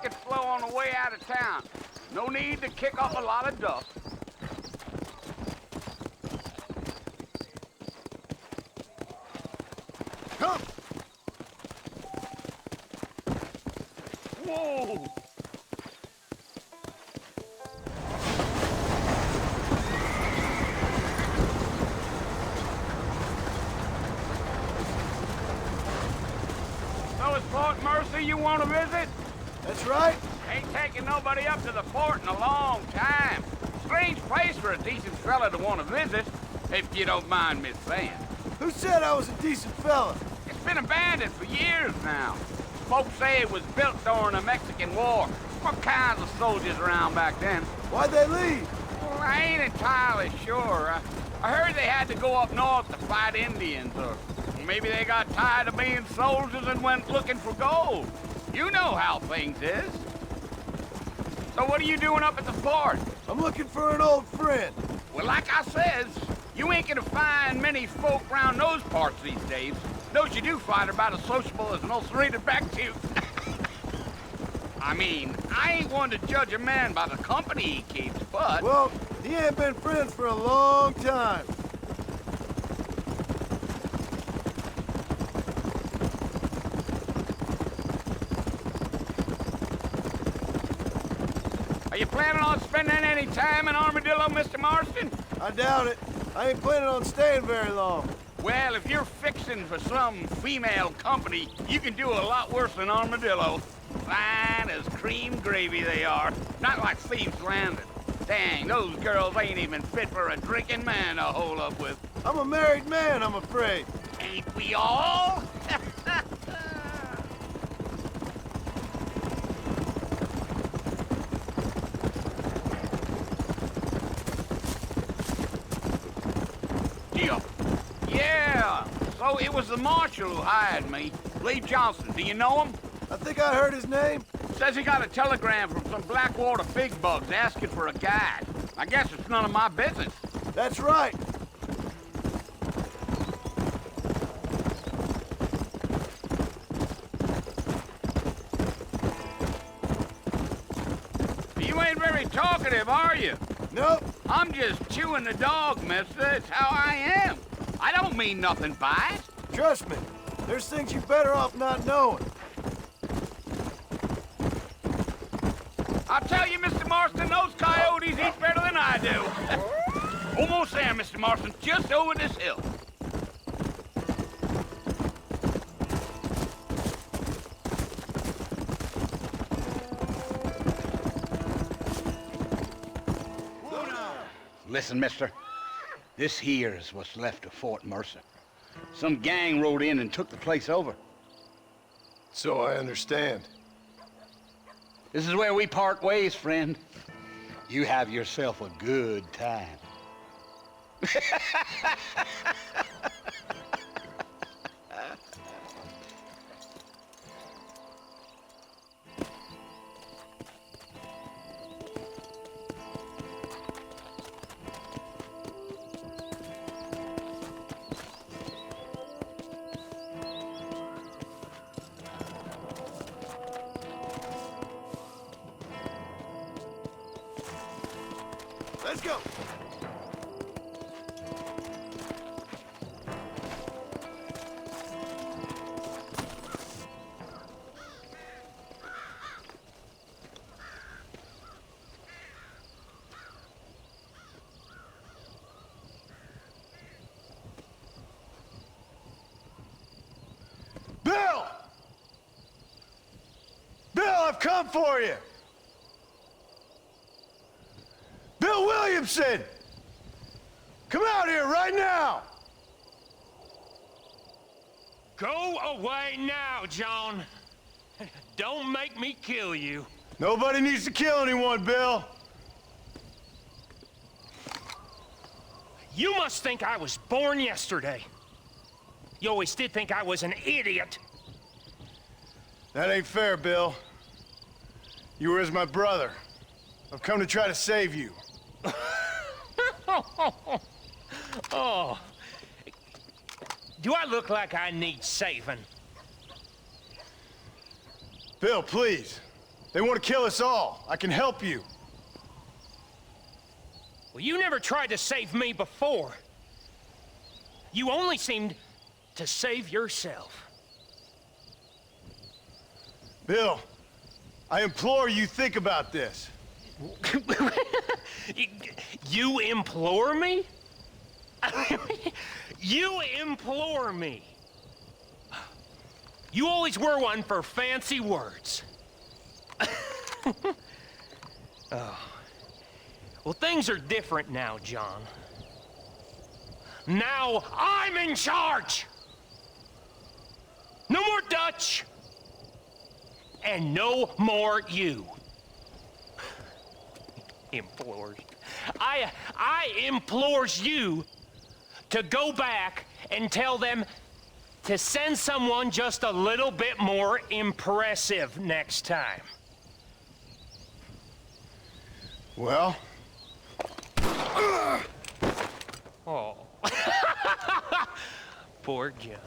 it slow on the way out of town. No need to kick up a lot of dust. Come! Whoa! So it's Fort Mercer you want to visit? That's right. Ain't taking nobody up to the fort in a long time. Strange place for a decent fella to want to visit, if you don't mind me saying. Who said I was a decent fella? It's been abandoned for years now. Folks say it was built during the Mexican War. What kinds of soldiers around back then? Why'd they leave? Well, I ain't entirely sure. I heard they had to go up north to fight Indians, or maybe they got tired of being soldiers and went looking for gold. You know how things is. So what are you doing up at the fort? I'm looking for an old friend. Well, like I says, you ain't gonna find many folk round those parts these days. Those you do find are about as sociable as an ulcerated back tooth. I mean, I ain't one to judge a man by the company he keeps, but... Well, he ain't been friends for a long time. Are you planning on spending any time in Armadillo, Mr. Marston? I doubt it. I ain't planning on staying very long. Well, if you're fixing for some female company, you can do a lot worse than Armadillo. Fine as cream gravy they are. Not like Thieves Landing. Dang, those girls ain't even fit for a drinking man to hole up with. I'm a married man, I'm afraid. Ain't we all? Yeah, so it was the marshal who hired me. Lee Johnson, do you know him? I think I heard his name. Says he got a telegram from some Blackwater big bugs asking for a guide. I guess it's none of my business. That's right. You ain't very talkative, are you? Nope. I'm just chewing the dog, mister. It's how I am. I don't mean nothing by it. Trust me. There's things you're better off not knowing. I'll tell you, Mr. Marston, those coyotes eat better than I do. Almost there, Mr. Marston, just over this hill. Listen, mister. This here is what's left of Fort Mercer. Some gang rode in and took the place over. So I understand. This is where we part ways, friend. You have yourself a good time. Let's go. Bill! Bill, I've come for you. Bill Williamson! Come out here right now! Go away now, John. Don't make me kill you. Nobody needs to kill anyone, Bill. You must think I was born yesterday. You always did think I was an idiot. That ain't fair, Bill. You were as my brother. I've come to try to save you. Oh. Do I look like I need saving? Bill, please. They want to kill us all. I can help you. Well, you never tried to save me before. You only seemed to save yourself. Bill, I implore you think about this. You implore me? You implore me. You always were one for fancy words. Oh. Well, things are different now, John. Now I'm in charge! No more Dutch! And no more you. Implores. I implores you to go back and tell them to send someone just a little bit more impressive next time. Well? Oh. Poor John.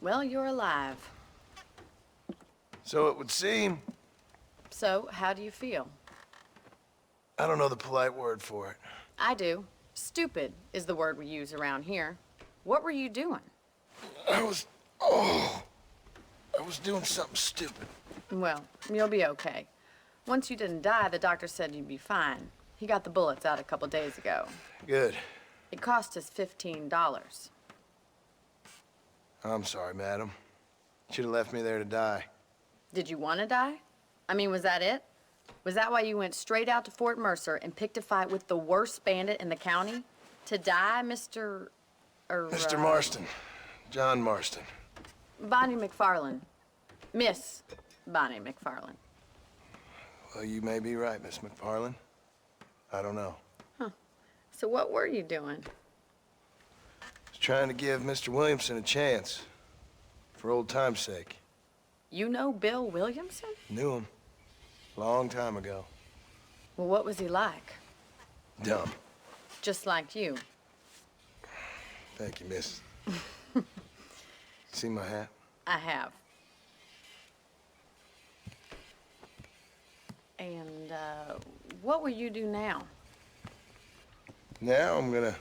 Well, you're alive. So it would seem. So, how do you feel? I don't know the polite word for it. I do. Stupid is the word we use around here. What were you doing? I was doing something stupid. Well, you'll be okay. Once you didn't die, the doctor said you'd be fine. He got the bullets out a couple days ago. Good. It cost us $15. I'm sorry, madam. Should have left me there to die. Did you want to die? I mean, was that it? Was that why you went straight out to Fort Mercer and picked a fight with the worst bandit in the county? To die, Mr. Mr. Marston. John Marston. Bonnie McFarland. Miss Bonnie McFarland. Well, you may be right, Miss McFarland. I don't know. So what were you doing? I was trying to give Mr. Williamson a chance. For old time's sake. You know Bill Williamson? Knew him. Long time ago. Well, what was he like? Dumb. Just like you. Thank you, miss. See my hat? I have. And, what will you do now? Now I'm gonna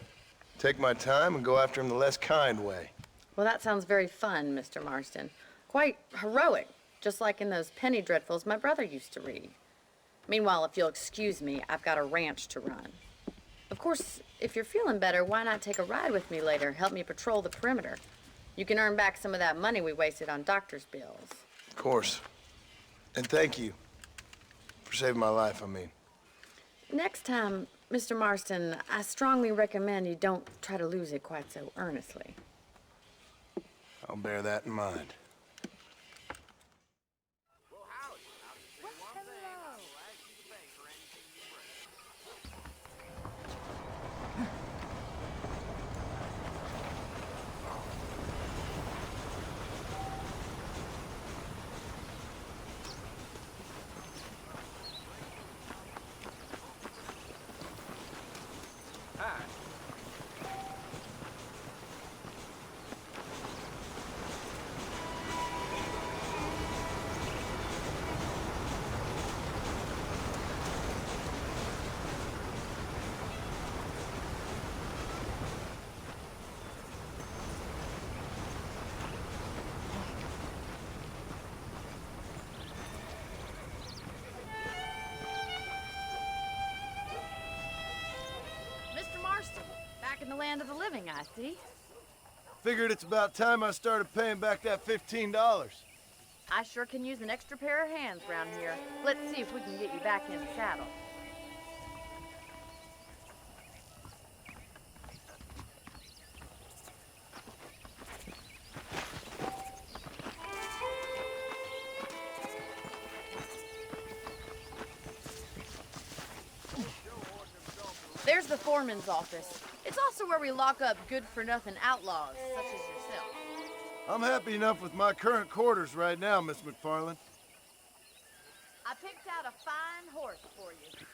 take my time and go after him the less kind way. Well, that sounds very fun, Mr. Marston. Quite heroic, just like in those penny dreadfuls my brother used to read. Meanwhile, if you'll excuse me, I've got a ranch to run. Of course, if you're feeling better, why not take a ride with me later? Help me patrol the perimeter. You can earn back some of that money we wasted on doctor's bills. Of course. And thank you for saving my life, I mean. Next time, Mr. Marston, I strongly recommend you don't try to lose it quite so earnestly. I'll bear that in mind. land of the living, I see. Figured it's about time I started paying back that $15. I sure can use an extra pair of hands around here. Let's see if we can get you back in the saddle. There's the foreman's office. It's also where we lock up good-for-nothing outlaws, such as yourself. I'm happy enough with my current quarters right now, Miss McFarland. I picked out a fine horse for you.